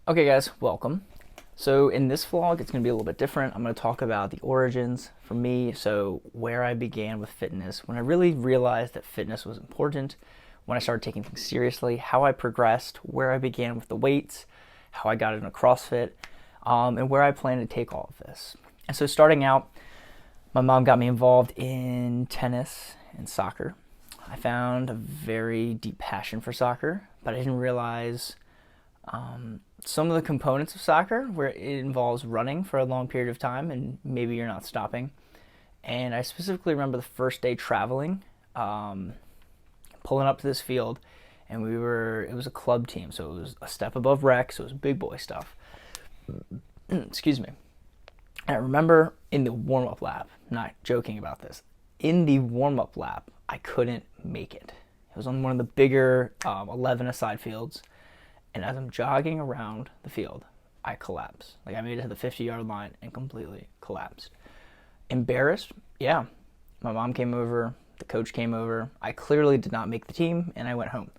Okay guys, welcome. So in this vlog, it's going to be a little bit different. I'm going to talk about the origins for me, so where I began with fitness, when I really realized that fitness was important, when I started taking things seriously, how I progressed, where I began with the weights, how I got into CrossFit, and where I plan to take all of this. And so starting out, my mom got me involved in tennis and soccer. I found a very deep passion for soccer, but I didn't realize some of the components of soccer where it involves running for a long period of time and maybe you're not stopping. And I specifically remember the first day traveling, pulling up to this field, and it was a club team, so it was a step above rec, so it was big boy stuff. Excuse me. And I remember in the warm up lap, not joking about this, in the warm up lap, I couldn't make it. It was on one of the bigger 11-a-side fields. And as I'm jogging around the field, I collapsed. Like I made it to the 50-yard line and completely collapsed. Embarrassed? Yeah. My mom came over, the coach came over. I clearly did not make the team, and I went home.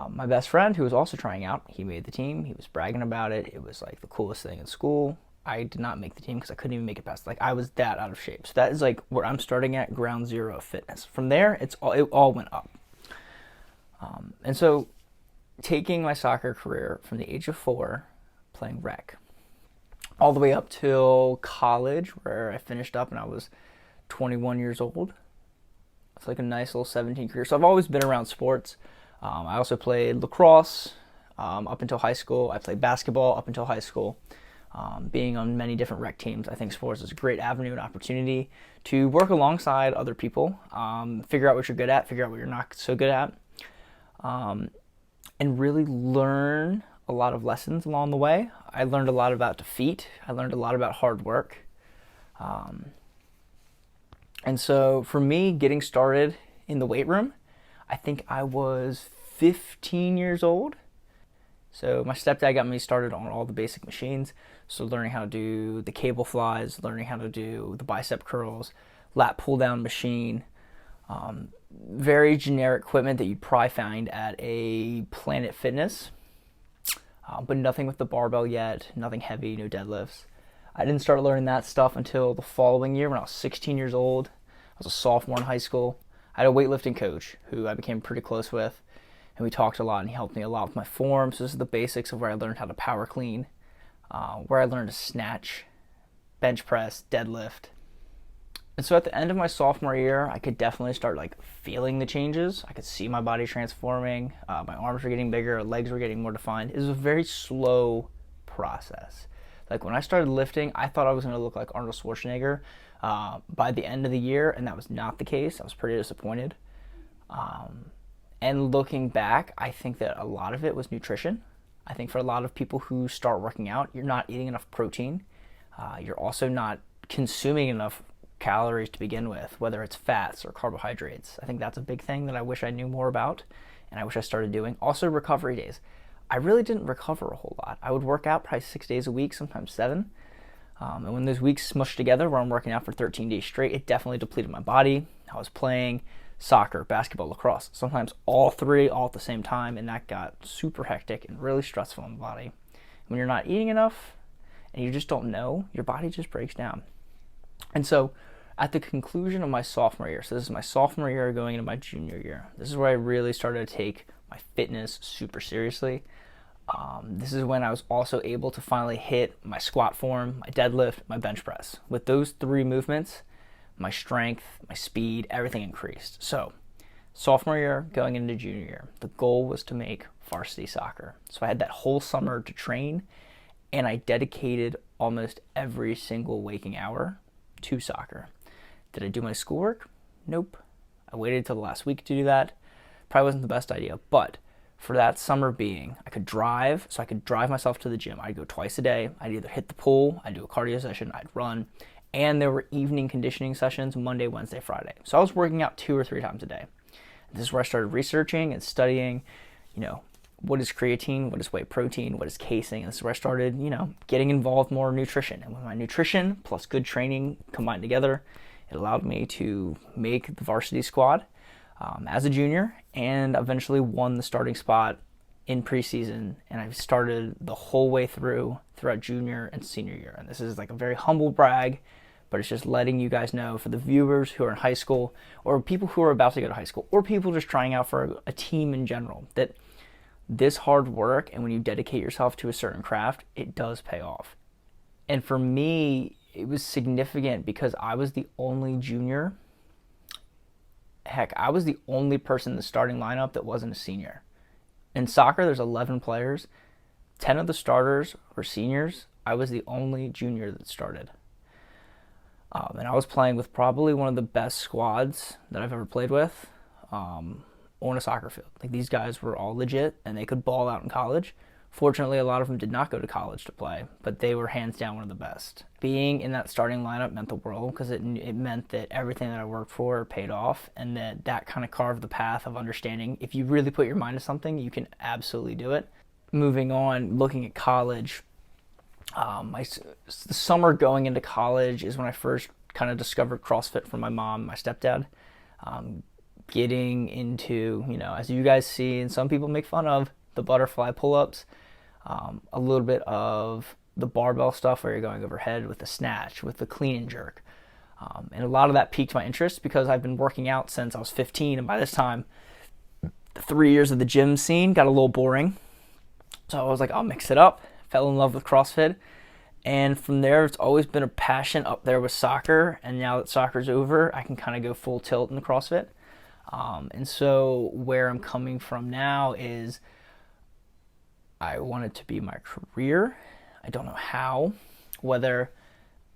My best friend, who was also trying out, he made the team. He was bragging about it. It was like the coolest thing in school. I did not make the team because I couldn't even make it past. Like I was that out of shape. So that is like where I'm starting at ground zero of fitness. From there, it all went up. And so taking my soccer career from the age of 4, playing rec, all the way up till college, where I finished up and I was 21 years old. It's like a nice little 17 career. So I've always been around sports. I also played lacrosse up until high school. I played basketball up until high school. Being on many different rec teams, I think sports is a great avenue and opportunity to work alongside other people, figure out what you're good at, figure out what you're not so good at, and really learn a lot of lessons along the way. I learned a lot about defeat. I learned a lot about hard work. And so for me, getting started in the weight room, I think I was 15 years old. So my stepdad got me started on all the basic machines. So learning how to do the cable flies, learning how to do the bicep curls, lat pull down machine, very generic equipment that you'd probably find at a Planet Fitness, but nothing with the barbell yet, nothing heavy, no deadlifts. I didn't start learning that stuff until the following year when I was 16 years old. I was a sophomore in high school. I had a weightlifting coach who I became pretty close with, and we talked a lot, and he helped me a lot with my form. So this is the basics of where I learned how to power clean, where I learned to snatch, bench press, deadlift. And so at the end of my sophomore year, I could definitely start like feeling the changes. I could see my body transforming. My arms were getting bigger, legs were getting more defined. It was a very slow process. Like when I started lifting, I thought I was going to look like Arnold Schwarzenegger by the end of the year, and that was not the case. I was pretty disappointed. And looking back, I think that a lot of it was nutrition. I think for a lot of people who start working out, you're not eating enough protein. You're also not consuming enough calories to begin with, whether it's fats or carbohydrates. I think that's a big thing that I wish I knew more about, and I wish I started doing. Also, recovery days. I really didn't recover a whole lot. I would work out probably 6 days a week, sometimes 7. And when those weeks smushed together where I'm working out for 13 days straight, it definitely depleted my body. I was playing soccer, basketball, lacrosse, sometimes all 3 all at the same time, and that got super hectic and really stressful on the body. When you're not eating enough and you just don't know, your body just breaks down. And so at the conclusion of my sophomore year, so this is my sophomore year going into my junior year, this is where I really started to take my fitness super seriously. This is when I was also able to finally hit my squat form, my deadlift, my bench press. With those 3 movements, my strength, my speed, everything increased. So sophomore year going into junior year, the goal was to make varsity soccer. So I had that whole summer to train, and I dedicated almost every single waking hour to soccer. Did I do my schoolwork? Nope. I waited till the last week to do that. Probably wasn't the best idea, but for that summer being, I could drive, so I could drive myself to the gym. I'd go twice a day. I'd either hit the pool, I'd do a cardio session, I'd run, and there were evening conditioning sessions Monday, Wednesday, Friday. So I was working out 2 or 3 times a day. This is where I started researching and studying, what is creatine, what is whey protein, what is casein. And this is where I started, getting involved more in nutrition. And with my nutrition plus good training combined together, it allowed me to make the varsity squad as a junior, and eventually won the starting spot in preseason, and I've started the whole way throughout junior and senior year. And this is like a very humble brag, but it's just letting you guys know, for the viewers who are in high school, or people who are about to go to high school, or people just trying out for a team in general, that this hard work, and when you dedicate yourself to a certain craft, it does pay off. And for me, it was significant because I was the only junior. Heck, I was the only person in the starting lineup that wasn't a senior. In soccer, there's 11 players. 10 of the starters were seniors. I was the only junior that started. And I was playing with probably one of the best squads that I've ever played with on a soccer field. Like, these guys were all legit, and they could ball out in college. Fortunately, a lot of them did not go to college to play, but they were hands down one of the best. Being in that starting lineup meant the world, because it meant that everything that I worked for paid off, and that kind of carved the path of understanding if you really put your mind to something, you can absolutely do it. Moving on, looking at college, the summer going into college is when I first kind of discovered CrossFit from my mom and my stepdad. Getting into, as you guys see, and some people make fun of, the butterfly pull-ups, a little bit of the barbell stuff where you're going overhead with the snatch, with the clean and jerk. And a lot of that piqued my interest because I've been working out since I was 15, and by this time, the 3 years of the gym scene got a little boring. So I was like, I'll mix it up. Fell in love with CrossFit. And from there, it's always been a passion up there with soccer. And now that soccer's over, I can kind of go full tilt in the CrossFit. And so where I'm coming from now is I want it to be my career. I don't know how, whether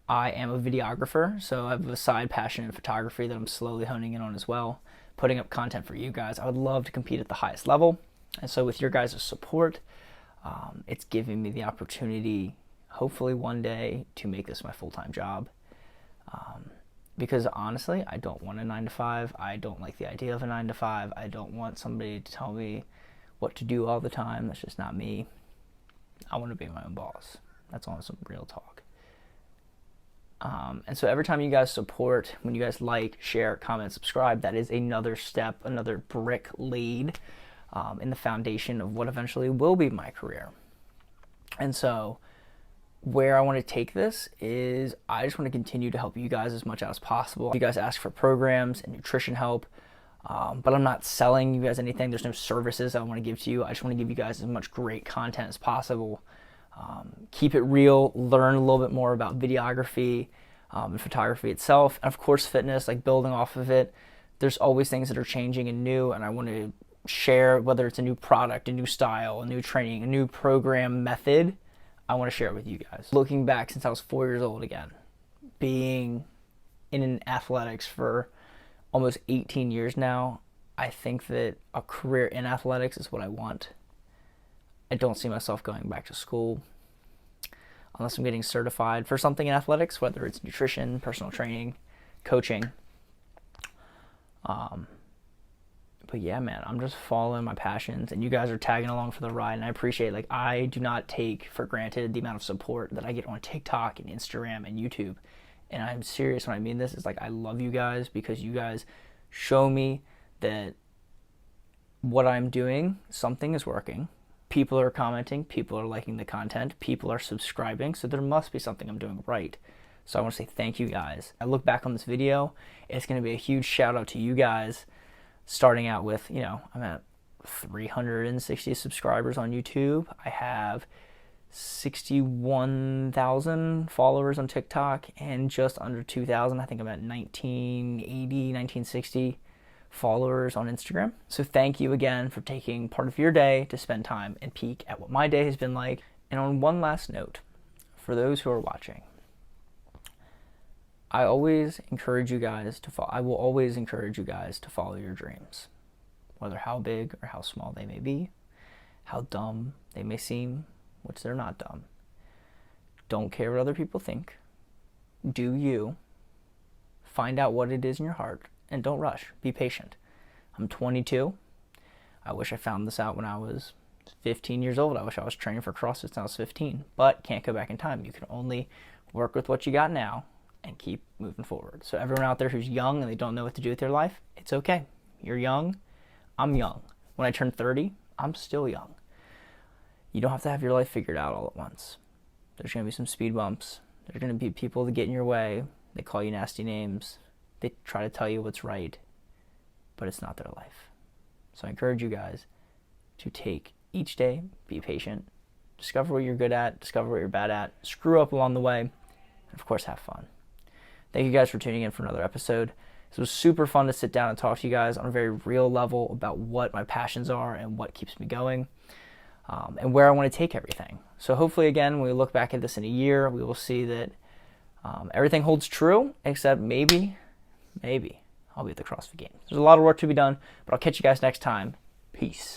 I am a videographer, so I have a side passion in photography that I'm slowly honing in on as well, putting up content for you guys. I would love to compete at the highest level. And so with your guys' support, it's giving me the opportunity, hopefully one day, to make this my full-time job. Because honestly, I don't want a 9-to-5. I don't like the idea of a 9-to-5. I don't want somebody to tell me what to do all the time. That's just not me. I want to be my own boss. That's on some real talk. And so every time you guys support, when you guys like, share, comment, subscribe, that is another step, another brick laid in the foundation of what eventually will be my career. And so where I want to take this is I just want to continue to help you guys as much as possible. You guys ask for programs and nutrition help, but I'm not selling you guys anything. There's no services I want to give to you. I just want to give you guys as much great content as possible. Keep it real, learn a little bit more about videography and photography itself, and of course fitness, like building off of it. There's always things that are changing and new, and I want to share, whether it's a new product, a new style, a new training, a new program method, I want to share it with you guys. Looking back since I was 4 years old again, being in athletics for almost 18 years now, I think that a career in athletics is what I want. I don't see myself going back to school unless I'm getting certified for something in athletics, whether it's nutrition, personal training, coaching. But yeah, man, I'm just following my passions, and you guys are tagging along for the ride, and I appreciate it. Like, I do not take for granted the amount of support that I get on TikTok and Instagram and YouTube. And I'm serious when I mean this. It's like, I love you guys because you guys show me that what I'm doing, something is working. People are commenting, people are liking the content, people are subscribing, so there must be something I'm doing right. So I want to say thank you guys. I look back on this video, it's going to be a huge shout out to you guys, starting out with, I'm at 360 subscribers on YouTube. I have 61,000 followers on TikTok and just under 2,000. I think I'm at 1980, 1960 followers on Instagram. So thank you again for taking part of your day to spend time and peek at what my day has been like. And on one last note, for those who are watching, I will always encourage you guys to follow your dreams, whether how big or how small they may be, how dumb they may seem, which they're not dumb. Don't care what other people think. Do you. Find out what it is in your heart, and don't rush. Be patient. I'm 22. I wish I found this out when I was 15 years old. I wish I was training for CrossFit since I was 15, but can't go back in time. You can only work with what you got now and keep moving forward. So everyone out there who's young and they don't know what to do with their life, it's okay. You're young. I'm young. When I turn 30, I'm still young. You don't have to have your life figured out all at once. There's going to be some speed bumps. There's going to be people that get in your way. They call you nasty names. They try to tell you what's right, but it's not their life. So I encourage you guys to take each day, be patient, discover what you're good at, discover what you're bad at, screw up along the way, and of course have fun. Thank you guys for tuning in for another episode. This was super fun to sit down and talk to you guys on a very real level about what my passions are and what keeps me going, and where I want to take everything. So hopefully, again, when we look back at this in a year, we will see that everything holds true, except maybe I'll be at the CrossFit Games. There's a lot of work to be done, but I'll catch you guys next time. Peace.